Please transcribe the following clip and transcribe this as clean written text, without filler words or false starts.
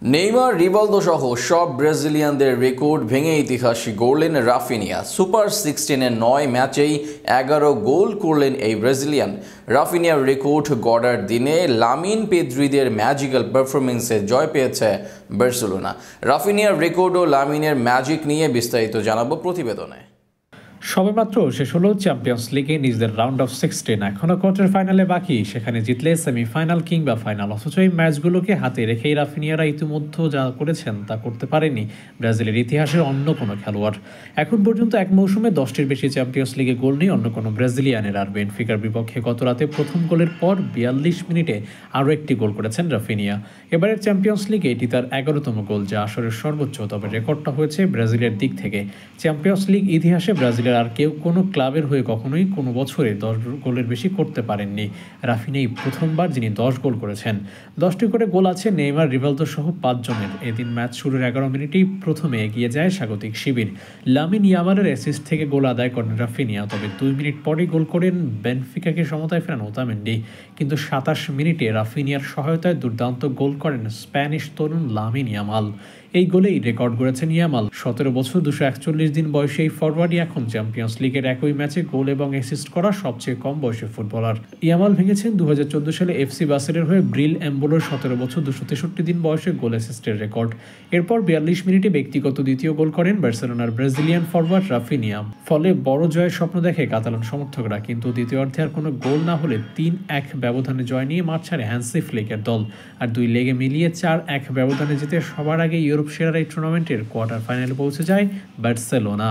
Neymar, Rivaldo সহ সব ব্রাজিলিয়ানদের record ভেঙে ইতিহাস গড়লেন রাফিনিয়া। সুপার 16-এ 9 ম্যাচেই 11 গোল করলেন এই ব্রাজিলিয়ান। রাফিনিয়ার রেকর্ড গড়ার দিনে লামিন পেদ্রিদের ম্যাজিক্যাল পারফরমেন্সে জয় পেয়েছে বার্সেলোনা। রাফিনিয়ার রেকর্ড ও লামিনের ম্যাজিক নিয়ে বিস্তারিত জানাবো প্রতিবেদনে। সবেমাত্র শেষ হলো চ্যাম্পিয়ন্স লিগে নিজেদের রাউন্ড অফ 16, এখনও কোয়ার্টার ফাইনালে বাকি। সেখানে জিতলে সেমিফাইনাল কিংবা ফাইনাল, অথচ এই ম্যাচগুলোকে হাতে রেখেই রাফিনিয়ারা ইতিমধ্যে যা করেছেন তা করতে পারেনি ব্রাজিলের ইতিহাসের অন্য কোনো খেলোয়াড়। এখন পর্যন্ত এক মৌসুমে 10টির বেশি চ্যাম্পিয়ন্স লিগে গোল নেই অন্য কোনো ব্রাজিলিয়ানের। আর বেনফিকার বিপক্ষে গত রাতে প্রথম গোলের পর 42 মিনিটে আরও একটি গোল করেছেন রাফিনিয়া। এবারের চ্যাম্পিয়ন্স লিগে এটি তার 11তম গোল, যা আসরের সর্বোচ্চ। তবে রেকর্ডটা হয়েছে ব্রাজিলের দিক থেকে। চ্যাম্পিয়ন্স লিগ ইতিহাসে ব্রাজিলের আর কেউ কোনো ক্লাবের হয়ে কখনোই কোনো বছরে 10 গোলের বেশি করতে পারেননি। রাফিনিয়াই প্রথমবার যিনি 10 গোল করেছেন। 10টি করে গোল আছে নেইমার, রিভালদো সহ 5 জনের। এদিন ম্যাচ শুরুর 11 মিনিটেই প্রথমে এগিয়ে যায় স্বাগতিক শিবির। লামিন ইয়ামালের অ্যাসিস্ট থেকে গোল আদায় করেন রাফিনিয়া, তবে 2 মিনিট পরেই গোল করেন বেনফিকাকে সমতায় ফেরান ওতামেন্ডি। কিন্তু 27 মিনিটে রাফিনিয়ার সহায়তায় দুর্দান্ত গোল করেন স্প্যানিশ তরুণ লামিন ইয়ামাল। এই গোলেই রেকর্ড গড়েছেন ইয়ামাল। 17 বছর 241 দিন বয়সী এই ফরওয়ার্ডই এখন চ্যাম্পিয়ন্স লিগের একই ম্যাচে গোল এবং অ্যাসিস্ট করা সবচেয়ে কম বয়সী ফুটবলার। ইয়ামাল ভেঙেছেন 2014 সালে এফসি বাসেলের হয়ে ব্রিল এম্বোলোর 17 বছর 263 দিন বয়সে গোল অ্যাসিস্টের রেকর্ড। এরপর 42 মিনিটে ব্যক্তিগত দ্বিতীয় গোল করেন বার্সেলোনার ব্রাজিলিয়ান ফরওয়ার্ড রাফিনিয়া। ফলে বড় জয়ের স্বপ্ন দেখে কাতালান সমর্থকরা, কিন্তু দ্বিতীয়ার্ধে আর কোনো গোল না হলে 3-1 ব্যবধানে জয় নিয়ে মাঠ ছাড়ে হ্যান্সি ফ্লিকের দল। আর 2 লেগে মিলিয়ে 4-1 ব্যবধানে জিতে সবার আগে ইউরোপ সেরার এই টুর্নামেন্টের কোয়ার্টার ফাইনালে পৌঁছে যায় বার্সেলোনা।